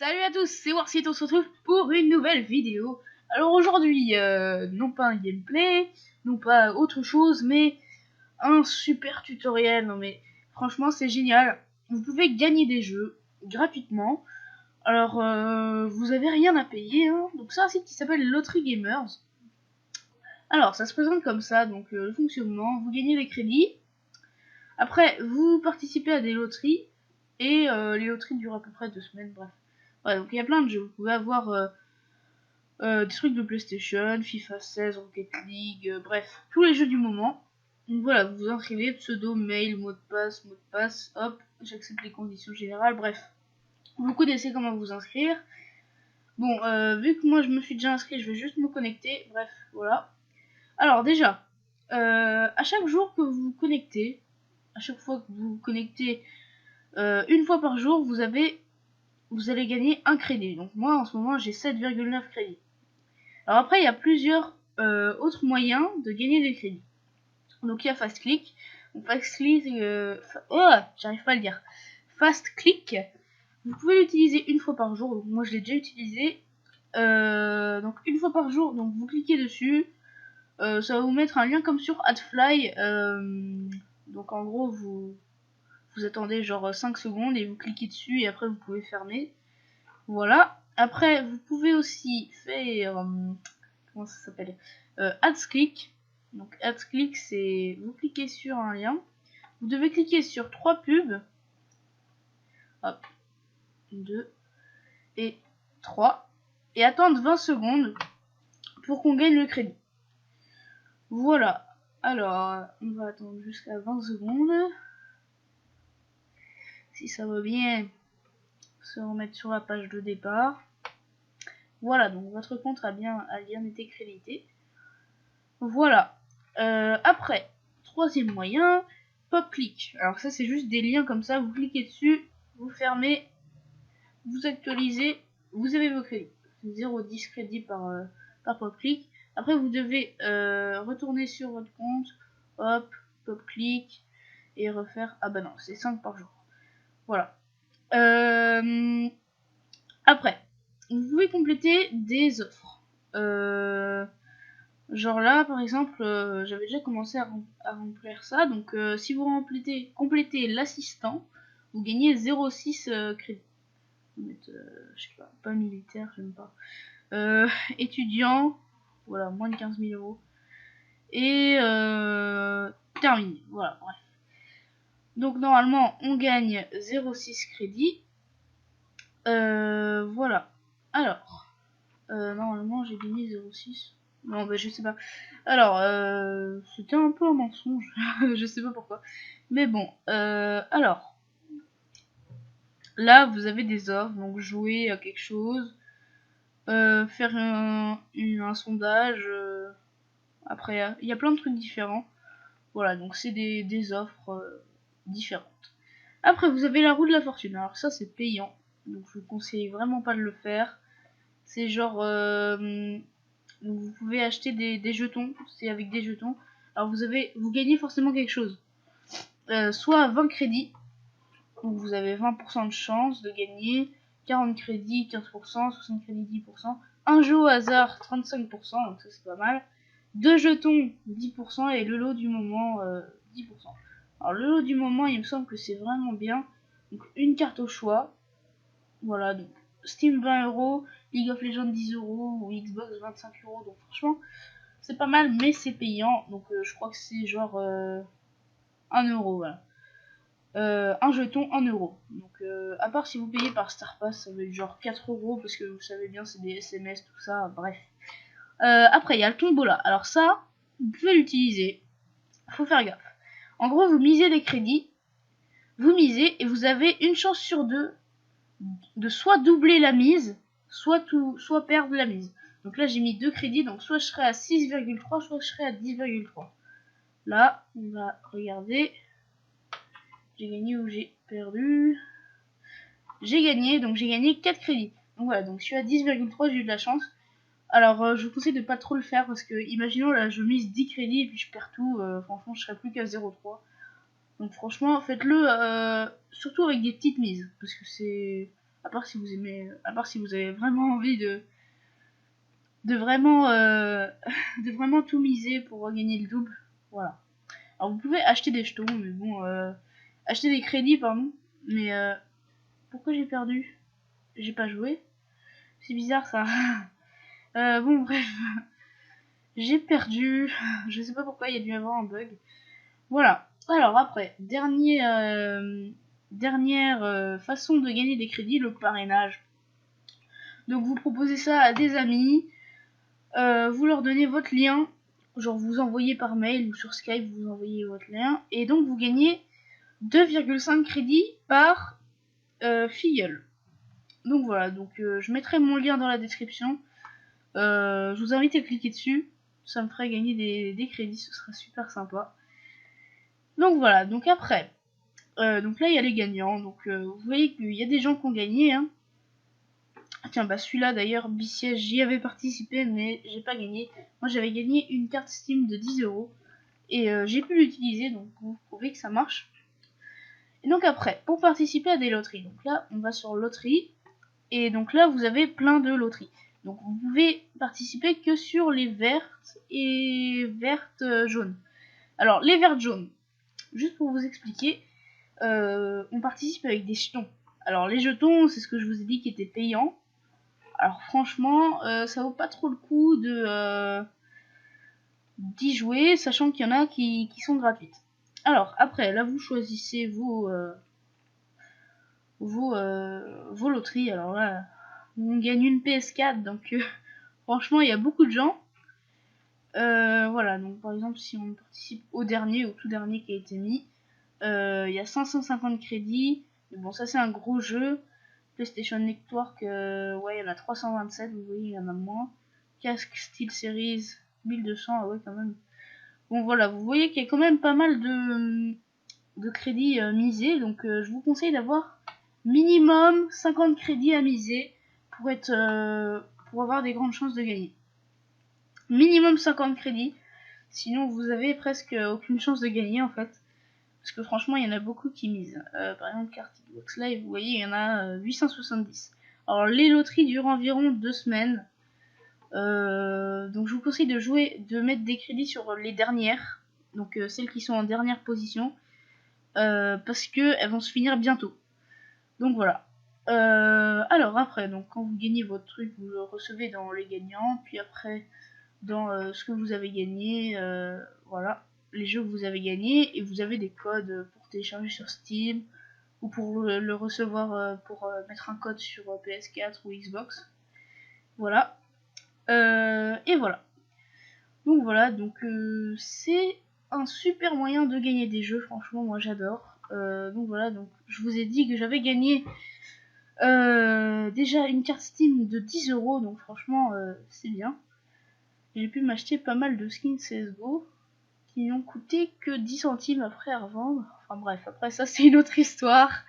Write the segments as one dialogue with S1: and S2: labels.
S1: Salut à tous, c'est Warsit, on se retrouve pour une nouvelle vidéo. Alors aujourd'hui, non pas un gameplay, non pas autre chose, mais un super tutoriel. Non mais franchement c'est génial. Vous pouvez gagner des jeux gratuitement. Alors vous avez rien à payer, hein. Donc c'est un site qui s'appelle Lottery Gamers. Alors ça se présente comme ça, donc le fonctionnement, vous gagnez des crédits. Après vous participez à des loteries, et les loteries durent à peu près 2 semaines, bref. Ouais, donc il y a plein de jeux. Vous pouvez avoir des trucs de PlayStation, FIFA 16, Rocket League, bref, tous les jeux du moment. Donc voilà, vous vous inscrivez, pseudo, mail, mot de passe, hop, j'accepte les conditions générales, bref. Vous connaissez comment vous inscrire. Bon, vu que moi je me suis déjà inscrit, je vais juste me connecter, bref, voilà. Alors déjà, à chaque jour que vous vous connectez, à chaque fois que vous vous connectez une fois par jour, vous allez gagner un crédit. Donc moi en ce moment j'ai 7,9 crédits. Alors après il y a plusieurs autres moyens de gagner des crédits. Donc il y a Fast Click. Donc Fast Click, j'arrive pas à le dire. Fast Click, vous pouvez l'utiliser une fois par jour. Donc moi je l'ai déjà utilisé. Donc une fois par jour, donc vous cliquez dessus. Ça va vous mettre un lien comme sur AdFly. Donc en gros vous attendez genre 5 secondes et vous cliquez dessus et après vous pouvez fermer. Voilà. Après vous pouvez aussi faire comment ça s'appelle, AdsClick. Donc AdsClick, c'est vous cliquez sur un lien, vous devez cliquer sur 3 pubs, hop, 2 et 3, et attendre 20 secondes pour qu'on gagne le crédit. Voilà. Alors on va attendre jusqu'à 20 secondes. Si ça va bien, se remettre sur la page de départ. Voilà, donc votre compte a bien été crédité. Voilà. Après, troisième moyen, PopClick. Alors ça c'est juste des liens comme ça, vous cliquez dessus, vous fermez, vous actualisez, vous avez vos crédits. 0,10 crédits par PopClick. Après vous devez retourner sur votre compte, hop, PopClick, et refaire... Ah bah non, c'est 5 par jour. Voilà. Après, vous pouvez compléter des offres. Genre là, par exemple, j'avais déjà commencé à remplir ça. Donc, si vous complétez l'assistant, vous gagnez 0,6 crédits. Je sais pas militaire, j'aime pas. Étudiant, voilà, moins de 15 000 euros. Et terminé, voilà, bref. Donc, normalement, on gagne 0,6 crédits. Voilà. Alors, normalement, j'ai gagné 0,6. Non, bah je sais pas. Alors, c'était un peu un mensonge. Je sais pas pourquoi. Mais bon, alors. Là, vous avez des offres. Donc, jouer à quelque chose. Faire un sondage. Après, il y a plein de trucs différents. Voilà, donc c'est des offres différentes. Après, vous avez la roue de la fortune. Alors, ça, c'est payant. Donc, je vous conseille vraiment pas de le faire. C'est genre... vous pouvez acheter des jetons, c'est avec des jetons. Alors vous gagnez forcément quelque chose. Soit 20 crédits, où vous avez 20% de chance de gagner, 40 crédits, 15%, 60 crédits, 10%. Un jeu au hasard, 35%, donc ça c'est pas mal. 2 jetons, 10%, et le lot du moment, 10%. Alors le lot du moment, il me semble que c'est vraiment bien. Donc une carte au choix. Voilà, donc Steam 20 euros, League of Legends 10 euros ou Xbox 25 euros. Donc franchement, c'est pas mal, mais c'est payant. Donc je crois que c'est genre 1 euro. Voilà. Un jeton 1 euro. Donc à part si vous payez par Star Pass, ça va être genre 4 euros parce que vous savez bien, c'est des SMS, tout ça. Bref. Après, il y a le tombola. Alors ça, vous pouvez l'utiliser. Faut faire gaffe. En gros, vous misez des crédits. Vous misez et vous avez une chance sur deux de soit doubler la mise, soit perdre la mise. Donc là j'ai mis 2 crédits, donc soit je serai à 6,3, soit je serai à 10,3. Là, on va regarder. J'ai gagné ou j'ai perdu. J'ai gagné, donc j'ai gagné 4 crédits. Donc voilà, donc je suis à 10,3, j'ai eu de la chance. Alors je vous conseille de pas trop le faire parce que imaginons là je mise 10 crédits et puis je perds tout, franchement je serai plus qu'à 0,3. Donc franchement faites-le surtout avec des petites mises parce que c'est à part si vous aimez, à part si vous avez vraiment envie de vraiment de vraiment tout miser pour gagner le double. Voilà. Alors vous pouvez acheter des jetons, mais bon, acheter des crédits, pardon. Mais pourquoi j'ai perdu? J'ai pas joué. C'est bizarre ça. Bon bref, j'ai perdu. Je sais pas pourquoi, il y a dû y avoir un bug. Voilà. Alors après, dernière façon de gagner des crédits, le parrainage. Donc vous proposez ça à des amis, vous leur donnez votre lien, genre vous envoyez par mail ou sur Skype, vous envoyez votre lien, et donc vous gagnez 2,5 crédits par filleul. Donc voilà, donc je mettrai mon lien dans la description. Je vous invite à cliquer dessus, ça me ferait gagner des crédits, ce sera super sympa. Donc voilà, donc après, donc là il y a les gagnants, donc vous voyez qu'il y a des gens qui ont gagné, hein. Tiens, bah celui-là d'ailleurs, Bisiège, j'y avais participé, mais j'ai pas gagné. Moi j'avais gagné une carte Steam de 10€, et j'ai pu l'utiliser, donc vous prouvez que ça marche. Et donc après, pour participer à des loteries, donc là on va sur loterie, et donc là vous avez plein de loteries. Donc vous pouvez participer que sur les vertes et vertes jaunes. Alors les vertes jaunes, juste pour vous expliquer, on participe avec des jetons. Alors les jetons, c'est ce que je vous ai dit qui était payant. Alors franchement, ça vaut pas trop le coup d'y jouer, sachant qu'il y en a qui sont gratuites. Alors après, là vous choisissez vos loteries. Alors là, on gagne une PS4, donc franchement il y a beaucoup de gens. Voilà, donc par exemple si on participe au tout dernier qui a été mis, il y a 550 crédits. Mais bon, ça c'est un gros jeu. PlayStation Network, ouais, il y en a 327, vous voyez, il y en a moins. Casque Steel Series, 1200, ah ouais, quand même. Bon, voilà, vous voyez qu'il y a quand même pas mal de crédits misés, donc je vous conseille d'avoir minimum 50 crédits à miser pour avoir des grandes chances de gagner. Minimum 50 crédits, sinon vous avez presque aucune chance de gagner en fait. Parce que franchement, il y en a beaucoup qui misent. Par exemple, Carte Box Live, vous voyez, il y en a 870. Alors, les loteries durent environ 2 semaines. Donc, je vous conseille de mettre des crédits sur les dernières. Donc, celles qui sont en dernière position. Parce qu'elles vont se finir bientôt. Donc, voilà. Alors, après, donc, quand vous gagnez votre truc, vous le recevez dans les gagnants. Puis après, dans ce que vous avez gagné. Voilà. Les jeux que vous avez gagnés, et vous avez des codes pour télécharger sur Steam ou pour le recevoir pour mettre un code sur PS4 ou Xbox. Voilà. Et voilà. Donc voilà, donc c'est un super moyen de gagner des jeux, franchement moi j'adore. Donc voilà, donc je vous ai dit que j'avais gagné déjà une carte Steam de 10€, donc franchement c'est bien. J'ai pu m'acheter pas mal de skins CSGO qui n'ont coûté que 10 centimes après à revendre. Enfin bref, après ça c'est une autre histoire.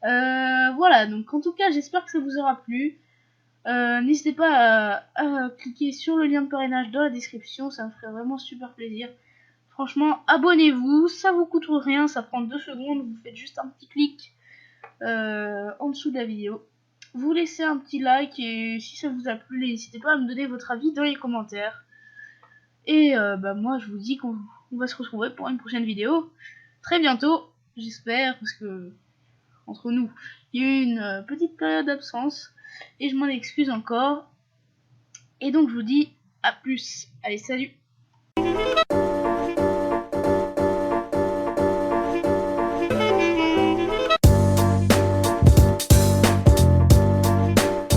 S1: Voilà, donc en tout cas j'espère que ça vous aura plu. N'hésitez pas à cliquer sur le lien de parrainage dans la description, ça me ferait vraiment super plaisir. Franchement, abonnez-vous, ça vous coûte rien, ça prend 2 secondes, vous faites juste un petit clic en dessous de la vidéo. Vous laissez un petit like et si ça vous a plu, n'hésitez pas à me donner votre avis dans les commentaires. Et bah moi je vous dis qu'on va se retrouver pour une prochaine vidéo très bientôt, j'espère, parce que entre nous il y a eu une petite période d'absence et je m'en excuse encore. Et donc je vous dis à plus. Allez, salut.